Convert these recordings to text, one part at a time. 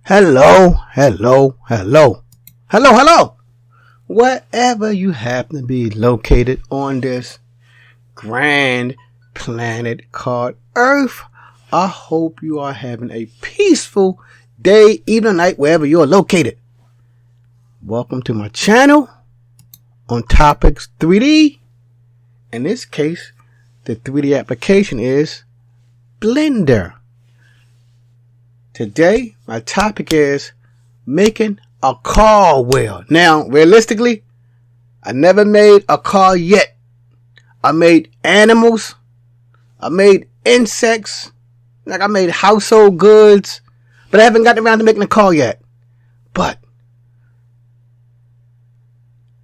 Hello, hello, hello, hello, hello. Wherever you happen to be located on this grand planet called Earth, I hope you are having a peaceful day, evening, night, wherever you are located. Welcome to my channel on Topics 3D. In this case, the 3D application is Blender. Today, my topic is making a car wheel. Now, realistically, I never made a car yet. I made animals. I made insects. Like I made household goods. But I haven't gotten around to making a car yet. But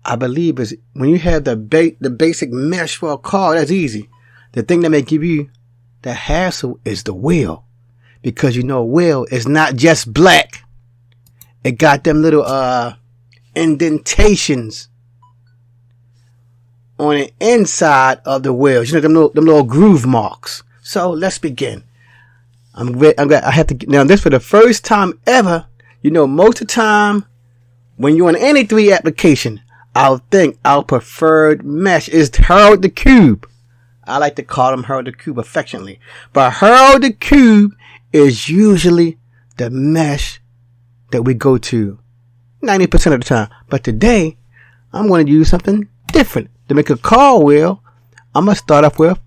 I believe is when you have the basic mesh for a car, that's easy. The thing that may give you the hassle is the wheel. Because you know, a wheel is not just black. It got them little indentations on the inside of the wheels. You know, them little groove marks. So let's begin. I have to now. This for the first time ever. You know, most of the time when you're on any 3D application, I'll think our preferred mesh is Harold the Cube. I like to call him Harold the Cube affectionately, but Harold the Cube is usually the mesh that we go to 90% of the time. But today, I'm going to use something different. To make a car wheel, I'm going to start off with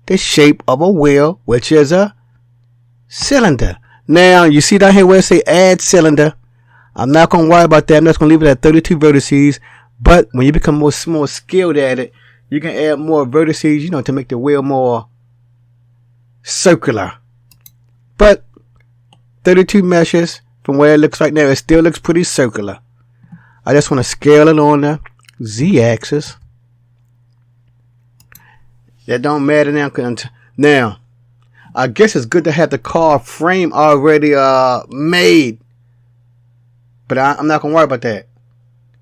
the shape of a wheel, which is a cylinder. Now, you see down here where it say add cylinder. I'm not going to worry about that. I'm just going to leave it at 32 vertices. But when you become more skilled at it, you can add more vertices, you know, to make the wheel more circular. But 32 meshes, from where it looks right now, it still looks pretty circular. I just want to scale it on the Z-axis. That don't matter now. Now, I guess it's good to have the car frame already made. But I'm not going to worry about that.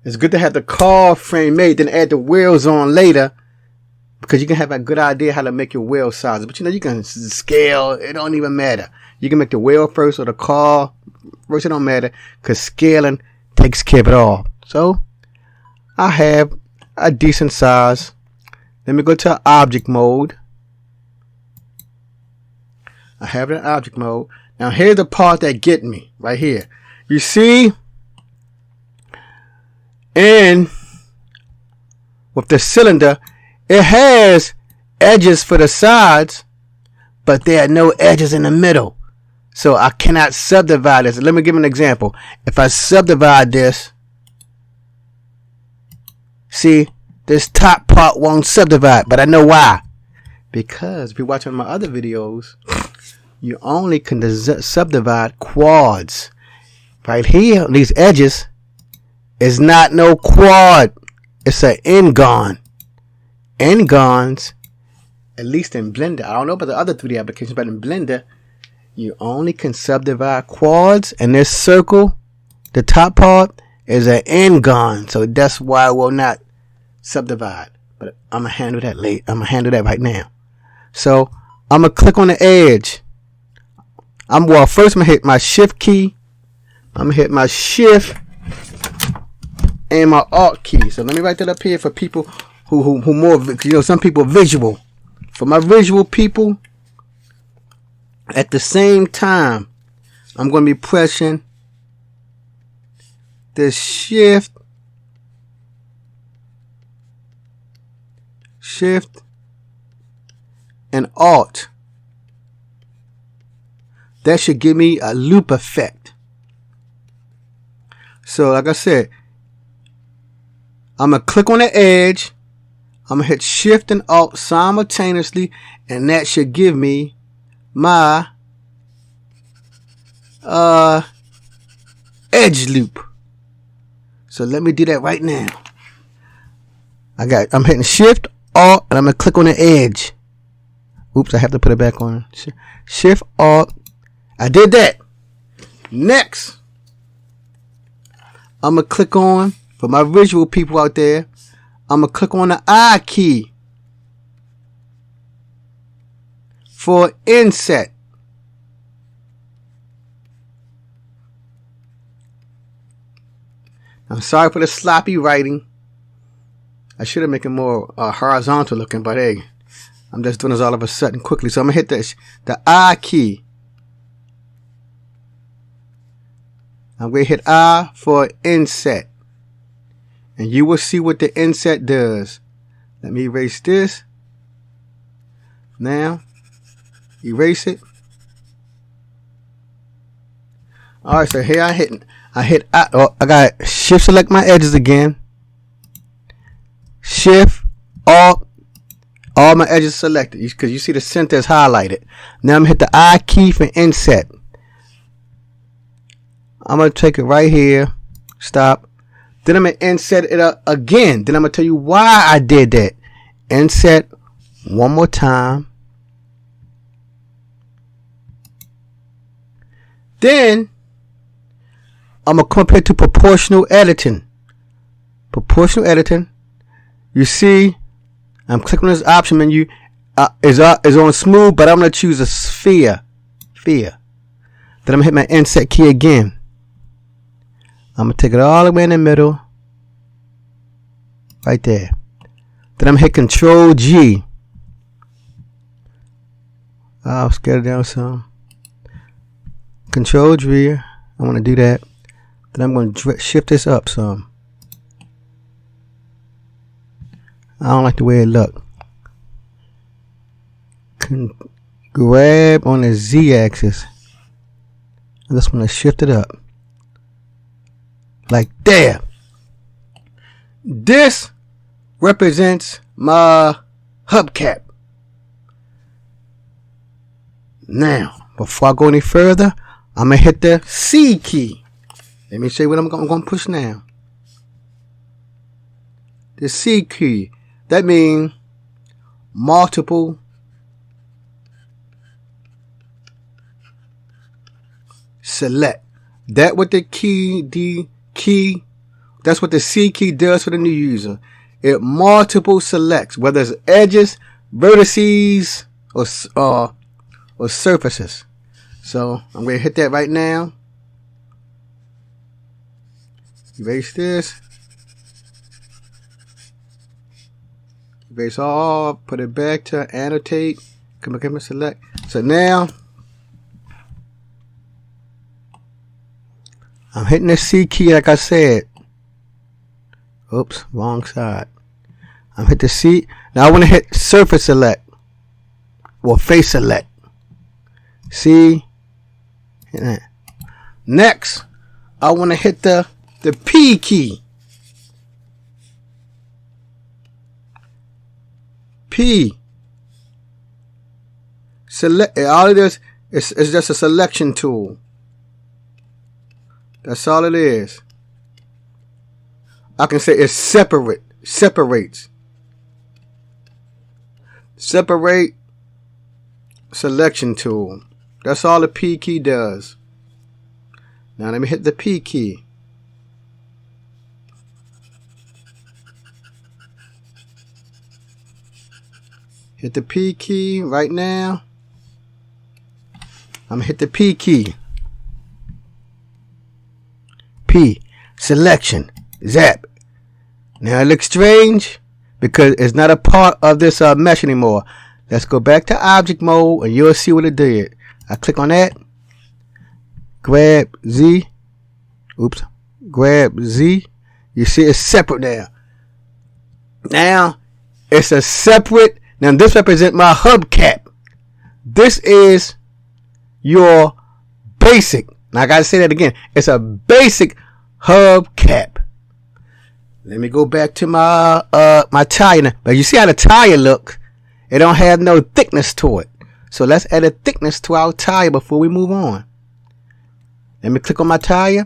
It's good to have the car frame made, then add the wheels on later. Because you can have a good idea how to make your wheel size. But you know, you can scale. It don't even matter. You can make the wheel first or the car first. It don't matter. Because scaling takes care of it all. So, I have a decent size. Let me go to object mode. I have it in object mode. Now, here's the part that get me. Right here. You see? And with the cylinder, it has edges for the sides, but there are no edges in the middle. So I cannot subdivide this. Let me give an example. If I subdivide this, see, this top part won't subdivide, but I know why. Because if you're watching my other videos, you only can subdivide quads. Right here, these edges is not no quad. It's an n-gon. N-gons, at least in Blender, I don't know about the other 3D applications, but in Blender, you only can subdivide quads, and this circle, the top part, is an n-gon, so that's why I will not subdivide. But I'm going to handle that later. I'm going to handle that right now. So, I'm going to click on the edge. First I'm going to hit my shift key. I'm going to hit my shift and my alt key. So let me write that up here for people who more, you know, some people visual. For my visual people, at the same time, I'm going to be pressing the shift, and alt. That should give me a loop effect. So like I said, I'm going to click on the edge. I'm going to hit shift and alt simultaneously, and that should give me my edge loop. So let me do that right now. I'm hitting shift, alt, and I'm going to click on the edge. Oops, I have to put it back on. Shift, alt. I did that. Next, I'm going to click on, for my visual people out there, I'm going to click on the I key for inset. I'm sorry for the sloppy writing. I should have made it more horizontal looking, but hey, I'm just doing this all of a sudden quickly. So I'm going to hit the I key. I'm going to hit I for inset. And you will see what the inset does. Let me erase this. Now, erase it. Alright, so here I got shift select my edges again. Shift, Alt, all my edges selected. Because you see the center is highlighted. Now I'm going to hit the I key for inset. I'm going to take it right here. Stop. Then I'm going to inset it up again. Then I'm going to tell you why I did that. Inset one more time. Then I'm going to come up here to proportional editing. Proportional editing. You see, I'm clicking on this option menu. Is on smooth, but I'm going to choose a sphere. Then I'm going to hit my inset key again. I'm going to take it all the way in the middle. Right there. Then I'm going to hit Control G. I'll scale it down some. Control G. I want to do that. Then I'm going to shift this up some. I don't like the way it looks. Grab on the Z axis. I just want to shift it up. Like there. This represents my hubcap. Now, before I go any further, I'm going to hit the C key. Let me show you what I'm going to push now. The C key. That means multiple select. That what the key, that's what the C key does for the new user. It multiple selects, whether it's edges, vertices, or surfaces. So I'm going to hit that right now. Erase this. Erase all. Put it back to annotate. Come and select. So now I'm hitting the C key like I said. Oops, wrong side. I'm hitting the C. Now I want to hit surface select or face select. See? Next, I want to hit the P key. P. Select. All it is just a selection tool. That's all it is. I can say it's separates. Separate selection tool. That's all the P key does. Now let me hit the P key. Hit the P key right now. I'm going to hit the P key. P. Selection. Zap. Now it looks strange because it's not a part of this mesh anymore. Let's go back to object mode and you'll see what it did. I click on that. Grab Z. Oops. Grab Z. You see it's separate now. Now it's a separate. Now this represents my hubcap. This is your basic. Now I gotta say that again. It's a basic hubcap. Let me go back to my my tire now. But you see how the tire looks? It don't have no thickness to it. So let's add a thickness to our tire before we move on. Let me click on my tire.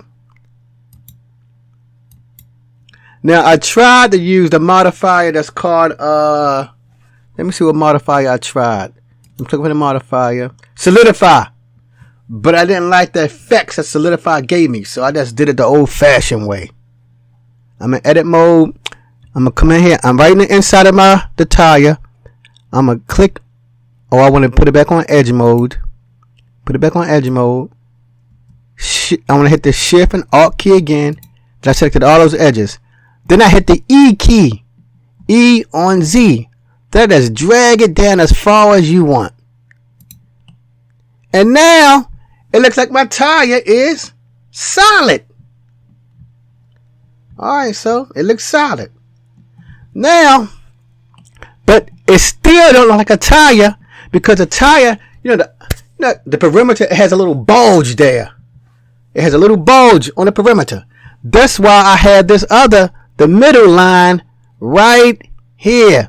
Now I tried to use the modifier that's called let me see what modifier I tried. I'm clicking on the modifier. Solidify. But I didn't like the effects that Solidify gave me. So I just did it the old fashioned way. I'm in edit mode. I'm going to come in here. I'm right in the inside of the tire. I'm going to click. Oh, I want to put it back on edge mode. Put it back on edge mode. I want to hit the shift and alt key again. Then I selected all those edges. Then I hit the E key. E on Z. Then just drag it down as far as you want. And now, it looks like my tire is solid. Alright, so it looks solid. Now, but it still don't look like a tire because the tire, the perimeter has a little bulge there. It has a little bulge on the perimeter. That's why I had the middle line right here.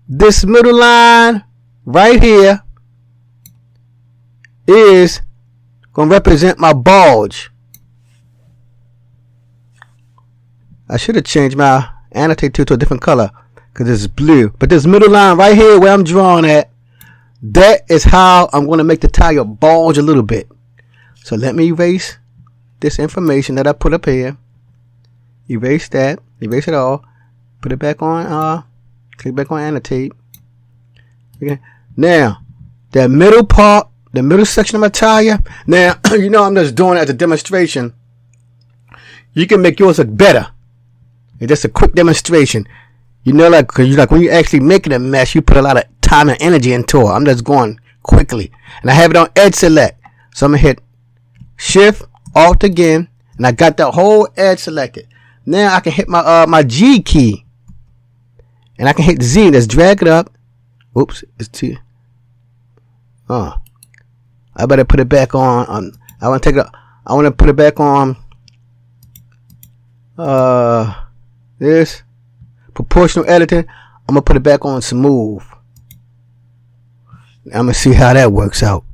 This middle line right here is going to represent my bulge. I should have changed my annotate to a different color because it's blue. But this middle line right here where I'm drawing at, that is how I'm going to make the tire bulge a little bit. So let me erase this information that I put up here. Erase that. Erase it all. Put it back on. Click back on annotate. Okay. Now, that middle part, the middle section of my tire. Now, I'm just doing it as a demonstration. You can make yours look better. It's just a quick demonstration. Like when you actually making a mess, you put a lot of time and energy into it. I'm just going quickly. And I have it on edge select. So I'm going to hit Shift, Alt again. And I got the whole edge selected. Now I can hit my G key. And I can hit Z. Let's drag it up. Oops. It's too. I better put it back on. I want to put it back on. This. Proportional editing. I'm going to put it back on smooth. I'm going to see how that works out.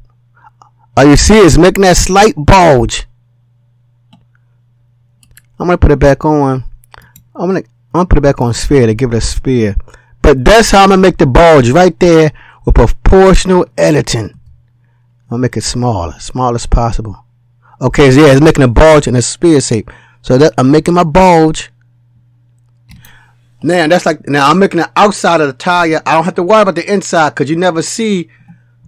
All you see is making that slight bulge. I'm going to put it back on. I'm going to put it back on sphere to give it a sphere. But that's how I'm going to make the bulge right there with proportional editing. I'll make it small as possible. Okay, so yeah, it's making a bulge in a sphere shape. So that I'm making my bulge. Now I'm making the outside of the tire. I don't have to worry about the inside because you never see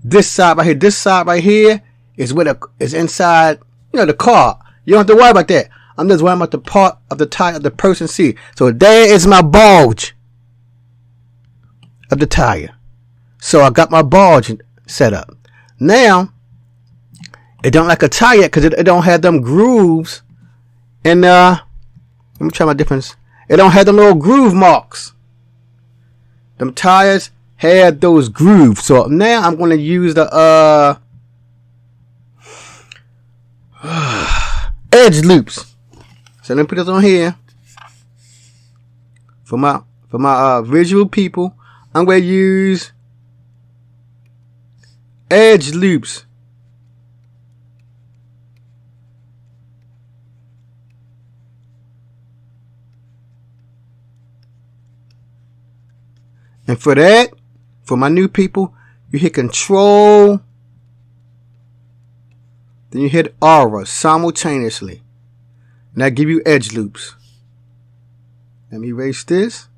this side right here. This side right here is is inside, the car. You don't have to worry about that. I'm just worrying about the part of the tire the person sees. So there is my bulge of the tire. So I got my bulge set up. Now, it don't like a tire because it don't have them grooves. And let me try my difference. It don't have them little groove marks. Them tires had those grooves. So now I'm going to use the edge loops. So let me put this on here. For my visual people, I'm going to use edge loops. And for that, for my new people, you hit Control, then you hit Aura simultaneously. And that give you edge loops. Let me erase this.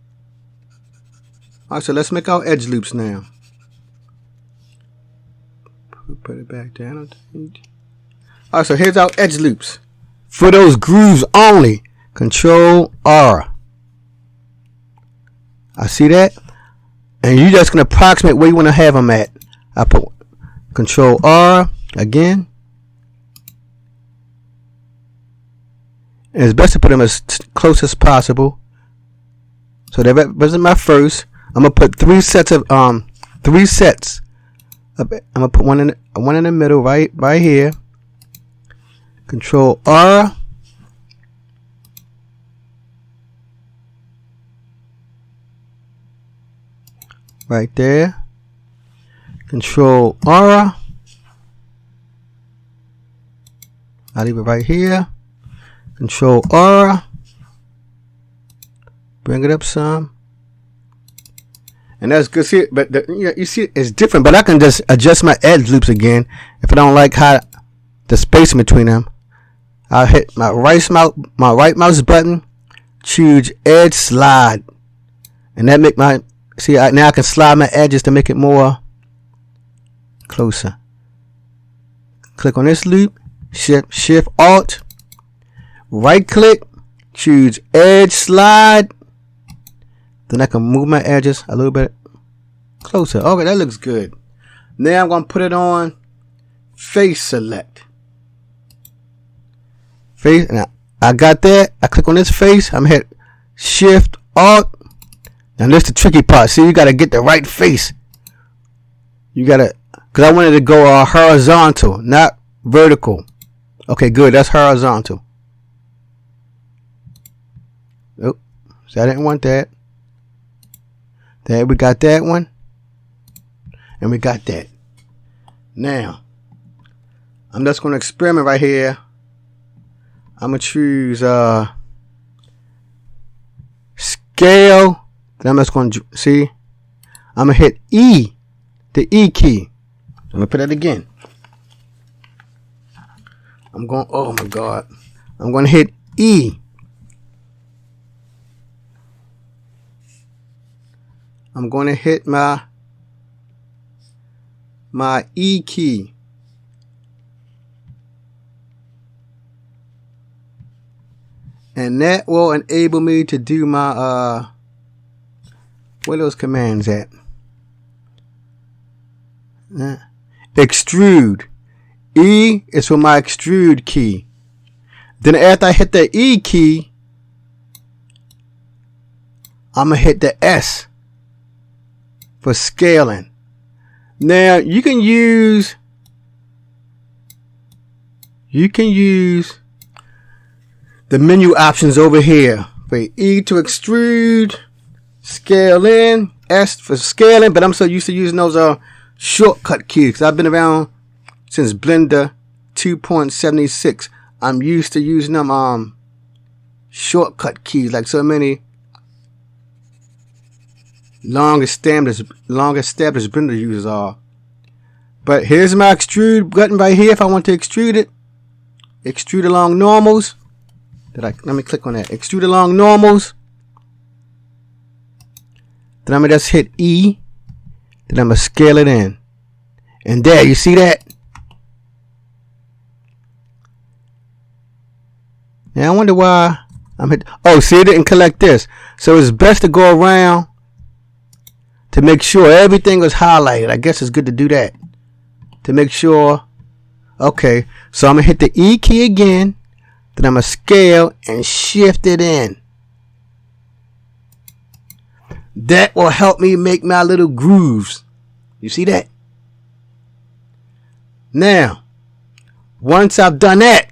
Alright, so let's make our edge loops now. Put it back down. Alright, so here's our edge loops. For those grooves only, Control R. I see that. And you're just going to approximate where you want to have them at. I put Control R again. And it's best to put them as close as possible. So that represents my first. I'm going to put three sets. I'm going to put one in the middle right here. Control R. Right there. Control R. I'll leave it right here. Control R. Bring it up some. And that's good. See, but you see, it's different. But I can just adjust my edge loops again if I don't like how the space between them. I'll hit my right mouse button, choose Edge Slide, and that make my now I can slide my edges to make it more closer. Click on this loop, Shift Alt. right click, choose edge slide. Then I can move my edges a little bit closer. Okay, that looks good. Now I'm going to put it on face select. Face, and I got that. I click on this face. I'm going to hit Shift Alt. Now this is the tricky part. See, you got to get the right face. You got to, because I wanted to go horizontal, not vertical. Okay, good. That's horizontal. Oh, so I didn't want that. There, we got that one. And we got that. Now, I'm just going to experiment right here. I'm going to choose scale. Then I'm just going to see. I'm going to hit E, the E key. I'm going to put that again. I'm going, oh my God. I'm going to hit E. I'm going to hit my E key. And that will enable me to do my where those commands at? Extrude. E is for my extrude key. Then after I hit the E key, I'm going to hit the S for scaling. Now you can use the menu options over here. For E to extrude, scale in, S for scaling, but I'm so used to using those shortcut keys because I've been around since Blender 2.76. I'm used to using them shortcut keys like so many long established Blender users are. But here's my extrude button right here. If I want to extrude it, extrude along normals. Let me click on that. Extrude along normals. Then I'm gonna just hit E. Then I'm gonna scale it in. And there, you see that? Now I wonder why I'm hit. Oh, see, it didn't collect this. So it's best to go around to make sure everything was highlighted. I guess it's good to do that. To make sure. Okay, so I'm gonna hit the E key again. Then I'm gonna scale and shift it in. That will help me make my little grooves. You see that? Now, once I've done that,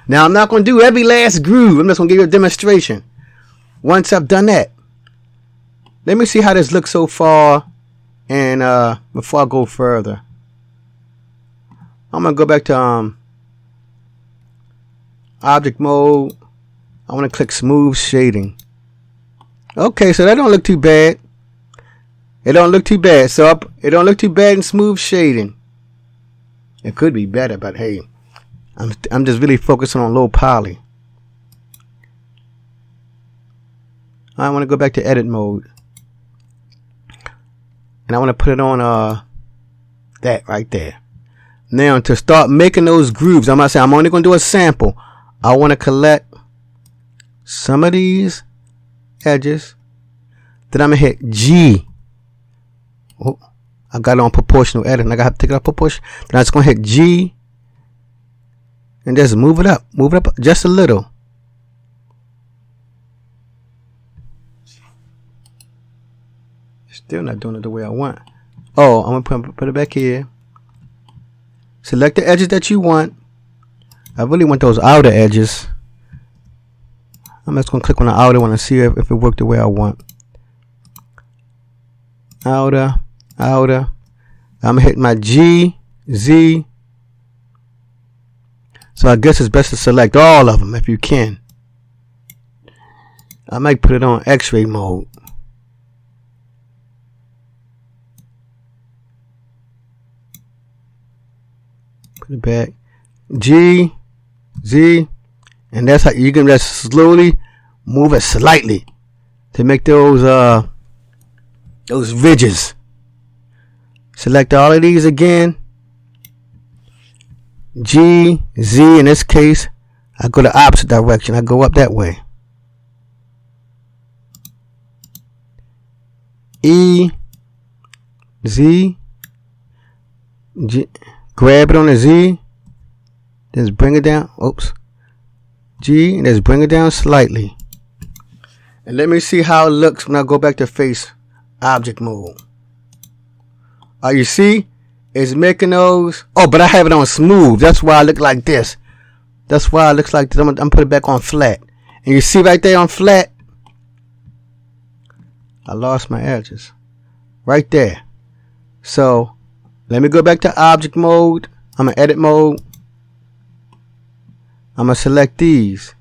now I'm not going to do every last groove. I'm just going to give you a demonstration. Once I've done that, let me see how this looks so far. And before I go further, I'm going to go back to object mode. I want to click smooth shading. Okay, so that don't look too bad. It don't look too bad. So it don't look too bad in smooth shading. It could be better, but hey, I'm just really focusing on low poly. I want to go back to edit mode, and I want to put it on that right there. Now to start making those grooves, I'm only going to do a sample. I want to collect some of these edges. Then I'm gonna hit G. Oh, I got it on proportional edit. I got to take it off proportion. Then I'm just gonna hit G and just move it up just a little. Still not doing it the way I want. Oh, I'm gonna put it back here. Select the edges that you want. I really want those outer edges. I'm just gonna click on the outer one and see if it worked the way I want. Outer. I'm gonna hit my G, Z. So I guess it's best to select all of them if you can. I might put it on X-ray mode. Put it back. G, Z. And that's how you can just slowly move it slightly to make those ridges. Select all of these again. G, Z in this case. I go the opposite direction. I go up that way. E, Z, G, grab it on the Z, just bring it down. Oops. G, and just bring it down slightly. And let me see how it looks when I go back to face object mode. You see? It's making those. Oh, but I have it on smooth. That's why I look like this. That's why it looks like this. I'm put it back on flat. And you see right there on flat, I lost my edges. Right there. So, let me go back to object mode. I'm in edit mode. I'm going to select these.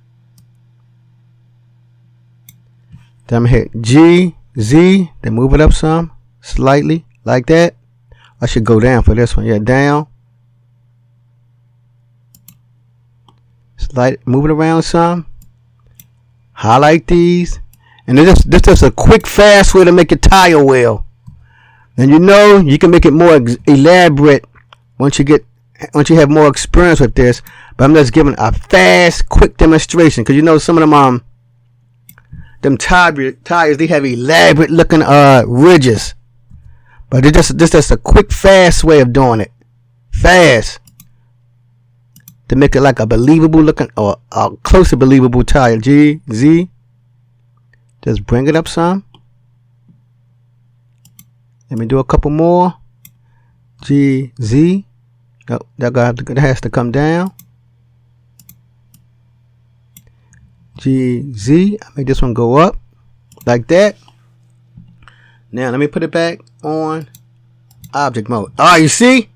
Then I'm going to hit G, Z. Then move it up some. Slightly. Like that. I should go down for this one. Yeah, down. Move it around some. Highlight these. And this is a quick, fast way to make your tire wheel. And you know you can make it more elaborate once you have more experience with this. But I'm just giving a fast, quick demonstration because you know some of them tires they have elaborate looking ridges. But this is a quick, fast way of doing it. Fast. To make it like a believable looking or a close to believable tire. G, Z. Just bring it up some. Let me do a couple more. G, Z. Oh, that has to come down. G, Z. I make this one go up. Like that. Now let me put it back on object mode. You see?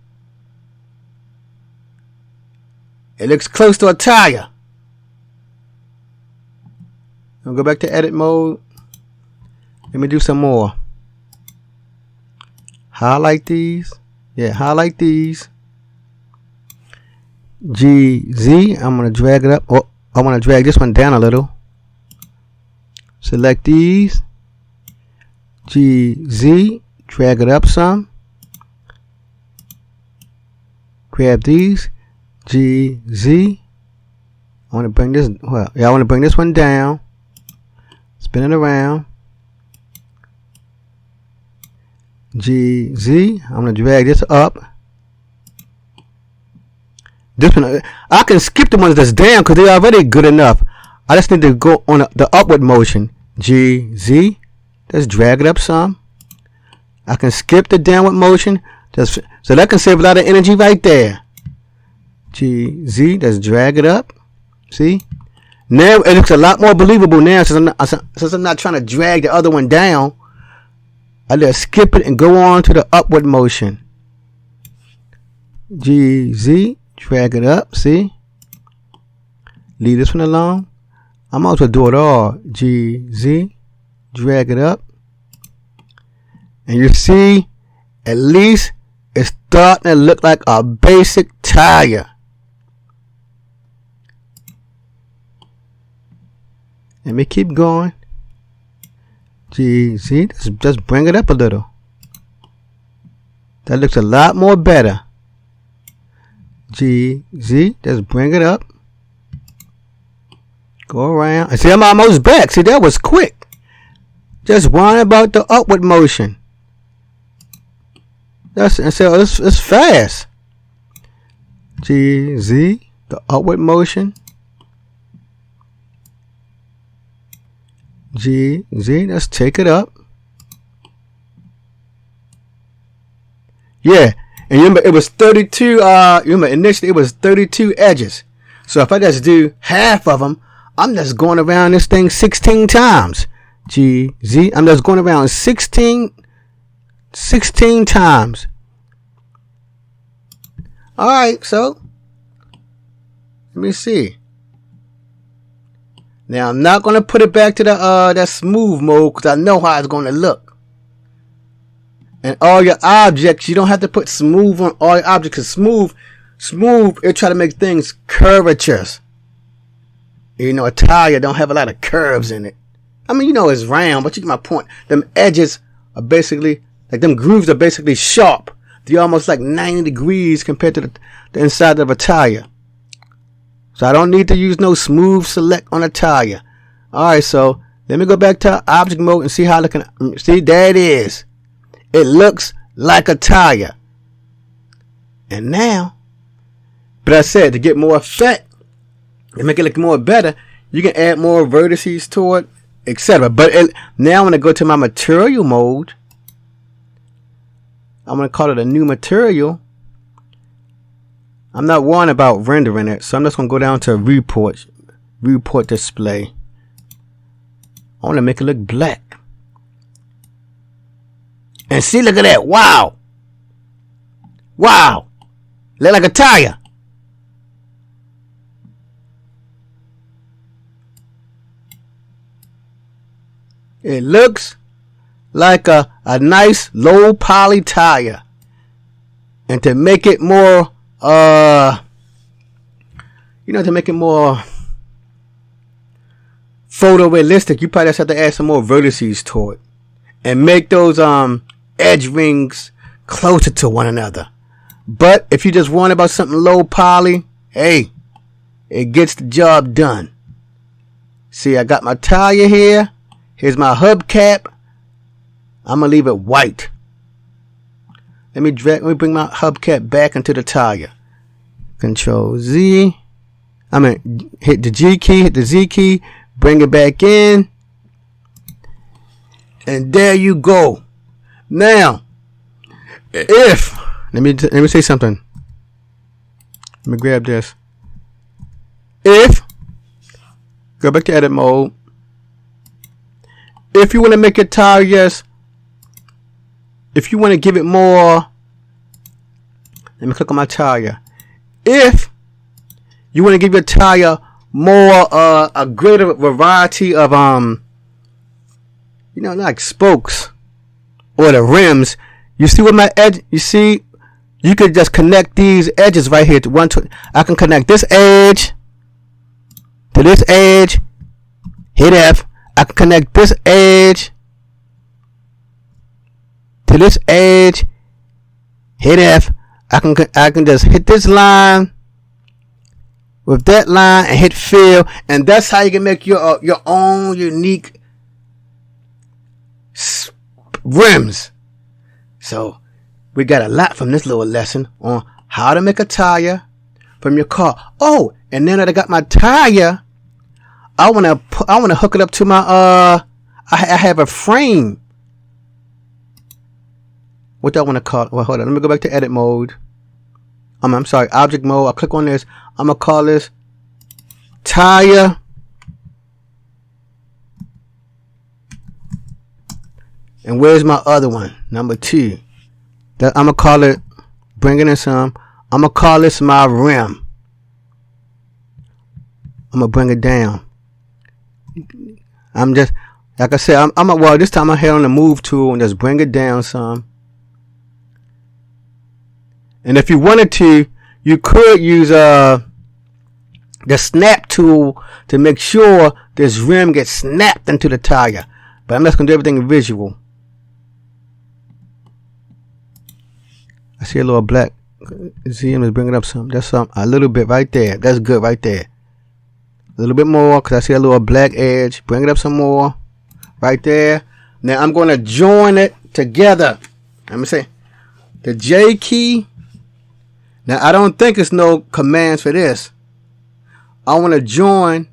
It looks close to a tire. I'll go back to edit mode. Let me do some more. Highlight these. Yeah, highlight these. G, Z. I'm going to drag it up. Oh, I want to drag this one down a little. Select these. G, Z. Drag it up some. Grab these. G, Z. I want to bring this. Well, yeah, I want to bring this one down. Spin it around. G, Z. I'm going to drag this up. This one, I can skip the ones that's down because they're already good enough. I just need to go on the upward motion. G, Z. Just drag it up some. I can skip the downward motion. So that can save a lot of energy right there. G, Z. Just drag it up. See? Now it looks a lot more believable now since I'm not trying to drag the other one down. I just skip it and go on to the upward motion. G, Z. Drag it up. See? Leave this one alone. I might as well do it all. G, Z. Drag it up. And you see, at least it's starting to look like a basic tire. Let me keep going. G, Z. Just bring it up a little. That looks a lot more better. G, Z. Just bring it up. Go around. And see, I'm almost back. See, that was quick. Just worrying about the upward motion. And so it's fast. G, Z. The upward motion. G, Z. Let's take it up. Yeah. And remember, it was 32. Remember, initially it was 32 edges. So if I just do half of them, I'm just going around this thing 16 times. G, Z. I'm just going around 16 times. Alright, so let me see. Now I'm not going to put it back to the that smooth mode because I know how it's going to look. And all your objects, you don't have to put smooth on all your objects. Cause smooth, it try to make things curvatures. You know, a tire don't have a lot of curves in it. I mean, you know, it's round, but you get my point. Them edges are basically, like them grooves are basically sharp. They're almost like 90 degrees compared to the inside of a tire. So I don't need to use no smooth select on a tire. Alright, so let me go back to object mode and see how it can. See, there it is. It looks like a tire. And now, but I said to get more effect and make it look more better, you can add more vertices to it, etc. But now when I go to my material mode, I'm going to call it a new material. I'm not worrying about rendering it, so I'm just going to go down to report display. I want to make it look black. And see, look at that. Wow. Wow. Look like a tire. It looks like a nice low poly tire. And to make it more, to make it more photorealistic, you probably just have to add some more vertices to it. And make those edge rings closer to one another. But if you just want about something low poly, hey, it gets the job done. See, I got my tire here. Here's my hubcap. I'm gonna leave it white. Let me bring my hubcap back into the tire. Control Z. I'm gonna hit the G key, hit the Z key, bring it back in. And there you go. Now, if let me say something. Let me grab this. If go back to edit mode. If you want to make your tire, yes. If you want to give it more, let me click on my tire. If you want to give your tire more, a greater variety of like spokes or the rims. You see what my edge? You see, you could just connect these edges right here to one. I can connect this edge to this edge. Hit F. I can connect this edge to this edge. Hit F. I can just hit this line with that line and hit fill, and that's how you can make your own unique rims. So we got a lot from this little lesson on how to make a tire from your car. Oh, and then that I got my tire, I wanna hook it up to my I have a frame. What do I want to call it? Well, hold on. Let me go back to edit mode. I'm sorry, object mode. I'll click on this. I'm gonna call this tire. And where's my other one? Number 2. I'm gonna call it. Bringing in some. I'm gonna call this my rim. I'm gonna bring it down. I'm just, like I said, well, this time I hit on the move tool and just bring it down some. And if you wanted to, you could use the snap tool to make sure this rim gets snapped into the tire. But I'm just gonna do everything visual. I see a little black. See, I'm just bringing up some. That's a little bit right there. That's good right there. A little bit more, because I see a little black edge. Bring it up some more. Right there. Now I'm going to join it together. Let me say the J key. Now I don't think it's no commands for this. I want to join.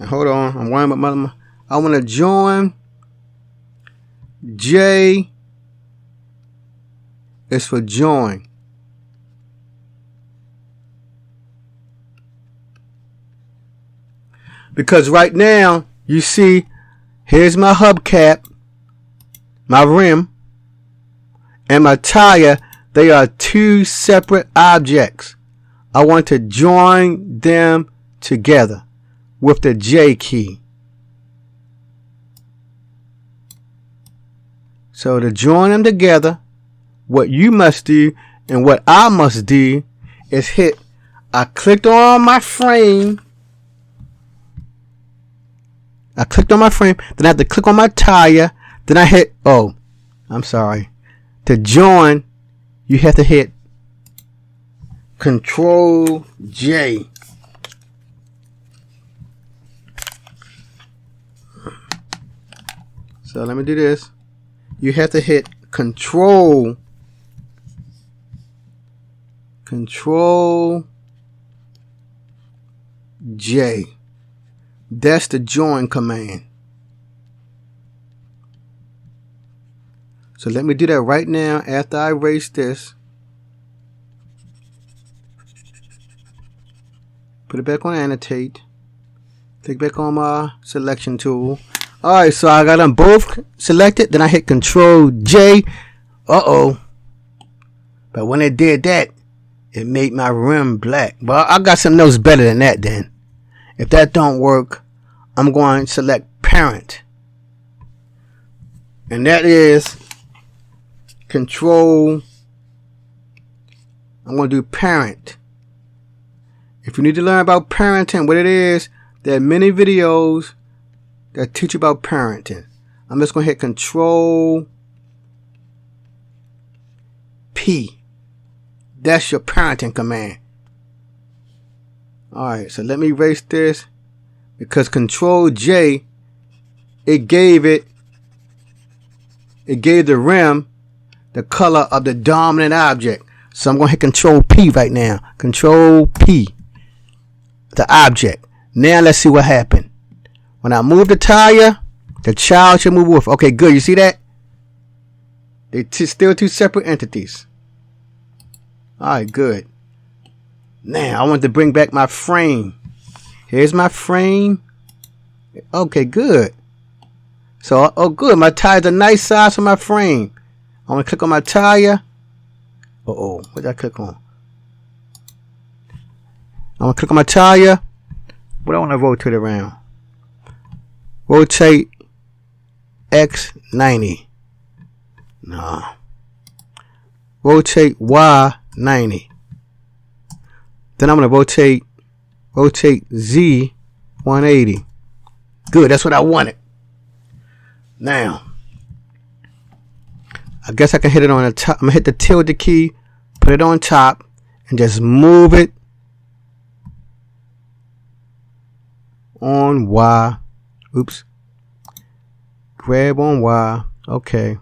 Hold on. I'm worrying about my. I want to join. J is for join. Because right now, you see, here's my hubcap, my rim, and my tire. They are 2 separate objects. I want to join them together with the J key. So to join them together, what you must do and what I must do is hit, I clicked on my frame. Then I have to click on my tire. Then I hit, to join, you have to hit Control J. So let me do this. You have to hit Control J. That's the join command. So let me do that right now after I erase this. Put it back on annotate. Click back on my selection tool. Alright, so I got them both selected. Then I hit Control J. Uh-oh. But when it did that, it made my rim black. But I got something else better than that then. If that don't work, I'm going to select Parent. And that is Control. I'm going to do Parent. If you need to learn about parenting, what it is, there are many videos that teach you about parenting. I'm just going to hit Control P. That's your parenting command. Alright, so let me erase this because Control J, it gave the rim the color of the dominant object. So I'm going to hit Control P right now. Control P, the object. Now let's see what happened. When I move the tire, the child should move with. Okay, good. You see that? They're still two separate entities. Alright, good. Now I want to bring back my frame. Here's my frame. Okay, good. So, oh good. My tire's a nice size for my frame. I want to click on my tire. Uh-oh. What did I click on? I want to click on my tire. What do I want to rotate around? Rotate X 90. No. Rotate Y 90. Then I'm going to rotate Z 180. Good, that's what I wanted. Now, I guess I can hit it on the top. I'm going to hit the tilde key, put it on top, and just move it on Y. Oops. Grab on Y. Okay.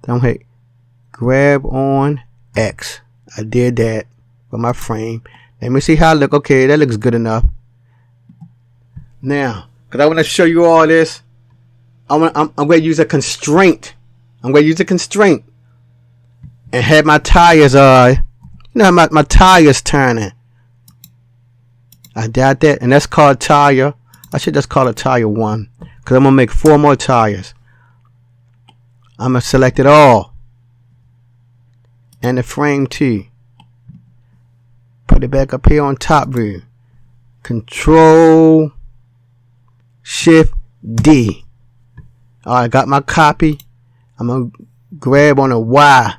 Then I'm going to hit grab on X. I did that for my frame. Let me see how I look. Okay, that looks good enough. Now, because I want to show you all this, I'm going to use a constraint. I'm going to use a constraint and have my tires, my tires turning. I did that, and that's called tire. I should just call it tire 1 because I'm going to make 4 more tires. I'm going to select it all. And the frame T. Put it back up here on top view. Control Shift D. Alright, I got my copy. I'm going to grab on a Y.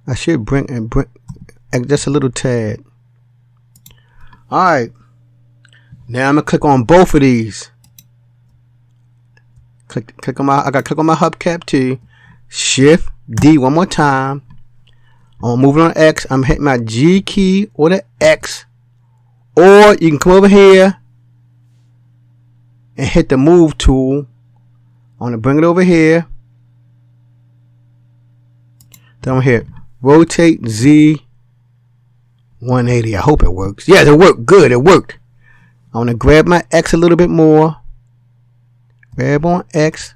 I should bring just a little tad. Alright. Now I'm going to click on both of these. Click on I got to click on my hubcap T. Shift D one more time. I'm moving on X. I'm hitting my G key or the X. Or you can come over here and hit the move tool. I want to bring it over here. Then I'm here. Rotate Z 180. I hope it works. Yes, it worked. Good. It worked. I want to grab my X a little bit more. Grab on X.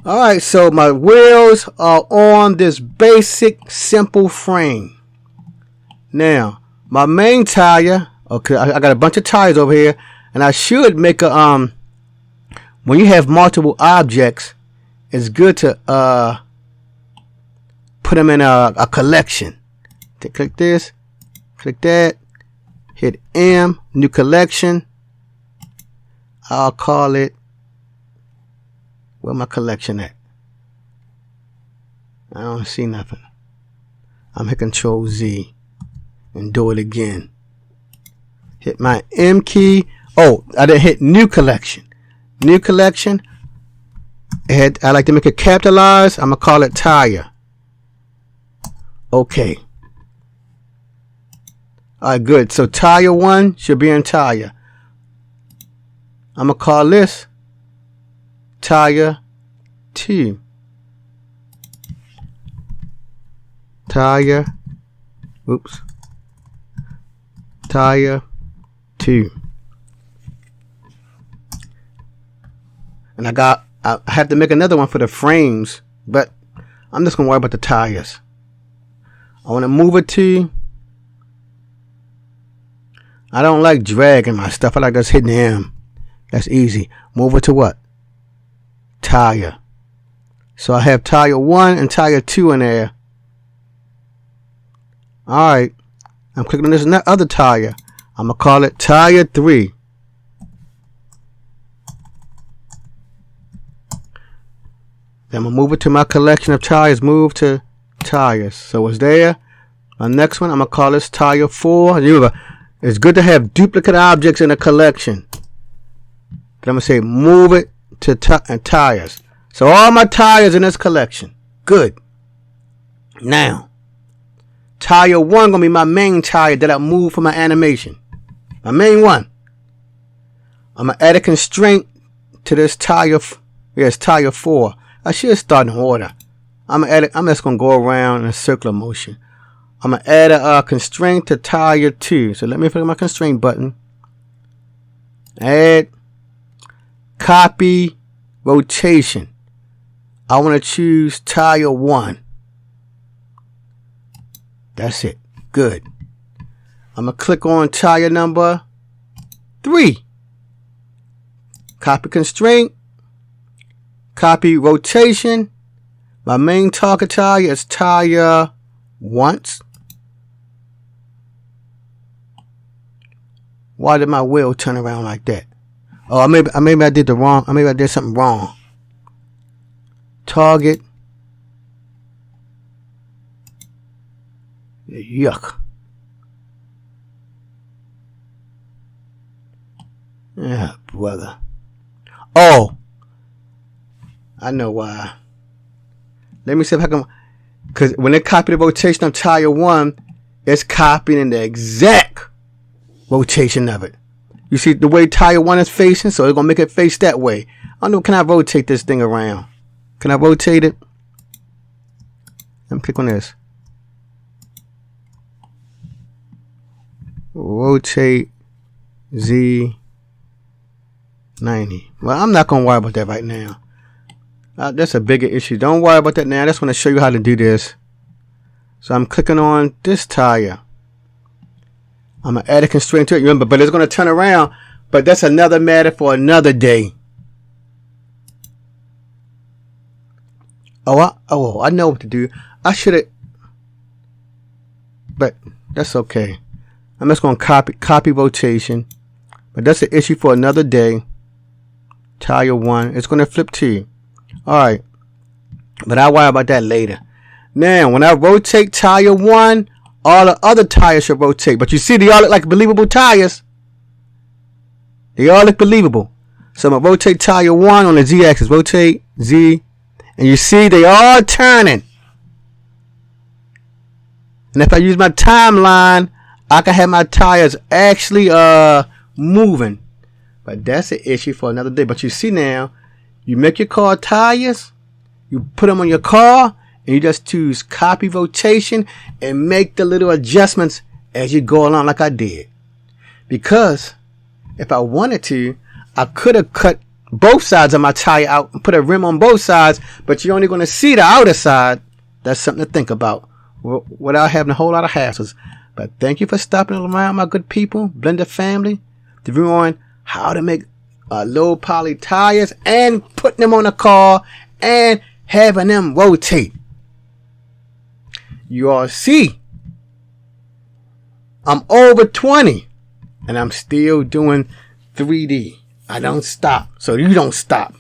Alright, so my wheels are on this basic simple frame. Now, my main tire, okay, I got a bunch of tires over here, and I should make a when you have multiple objects, it's good to put them in a collection. Click this, click that, hit M, new collection. I'll call it, where my collection at? I don't see nothing. I'm hit Control Z and do it again. Hit my M key. Oh, I didn't hit new collection. New collection. I like to make it capitalized. I'm going to call it tire. Okay. Alright, good. So tire 1 should be in tire. I'm going to call this tire 2. Tire 2. And I have to make another one for the frames, but I'm just going to worry about the tires. I want to move it to, I don't like dragging my stuff. I like just hitting M. That's easy. Move it to what? Tire. So I have tire 1 and tire 2 in there. Alright. I'm clicking on this other tire. I'm going to call it tire 3. Then I'm going to move it to my collection of tires. Move to tires. So it's there. My next one, I'm going to call this tire 4. Remember, it's good to have duplicate objects in a collection. Then I'm going to say move it to tires. So all my tires in this collection. Good. Now, tire 1 going to be my main tire that I move for my animation. My main one. I'm going to add a constraint to this tire. Yes, tire 4. I should start in order. I'm just going to go around in a circular motion. I'm going to add a constraint to tire 2. So let me click my constraint button. Add. Copy. Rotation. I want to choose tire 1. That's it. Good. I'm going to click on tire number 3. Copy constraint. Copy rotation. My main target tire is tire 1. Why did my wheel turn around like that? Oh, maybe I did maybe I did something wrong. Target. Yuck. Yeah, brother. Oh, I know why. Let me see if I can. Because when they copy the rotation of tire 1, it's copying the exact rotation of it. You see the way tire 1 is facing, so it's going to make it face that way. I don't know, can I rotate this thing around? Can I rotate it? Let me click on this. Rotate Z 90. Well, I'm not going to worry about that right now. That's a bigger issue. Don't worry about that now. I just want to show you how to do this. So I'm clicking on this tire. I'm going to add a constraint to it. Remember, but it's going to turn around. But that's another matter for another day. Oh, I know what to do. I should have. But that's okay. I'm just going to copy rotation. But that's an issue for another day. Tire 1. It's going to flip 2. Alright. But I'll worry about that later. Now, when I rotate tire 1, all the other tires should rotate. But you see, they all look like believable tires. They all look believable. So I'm going to rotate tire 1 on the Z-axis. Rotate Z. And you see, they all turning. And if I use my timeline, I can have my tires actually moving. But that's an issue for another day. But you see now, you make your car tires, you put them on your car, and you just choose copy rotation and make the little adjustments as you go along like I did. Because if I wanted to, I could have cut both sides of my tire out and put a rim on both sides, but you're only going to see the outer side. That's something to think about without having a whole lot of hassles. But thank you for stopping around, my good people, Blender family, to view on how to make low poly tires and putting them on a car and having them rotate. You all see, I'm over 20 and I'm still doing 3D. I don't stop, so you don't stop.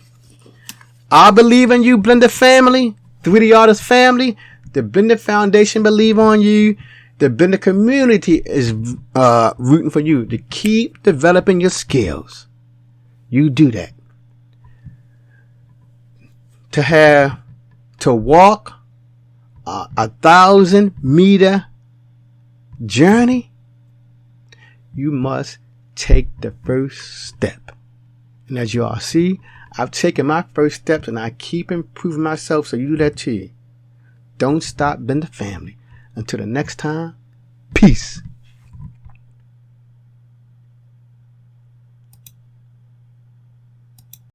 I believe in you, Blender family, 3D artist family. The Blender Foundation believe on you. The Blender community is rooting for you to keep developing your skills. You do that. to walk a 1,000-meter journey, you must take the first step. And as you all see, I've taken my first steps and I keep improving myself, so you do that too. Don't stop being the family. Until the next time, peace.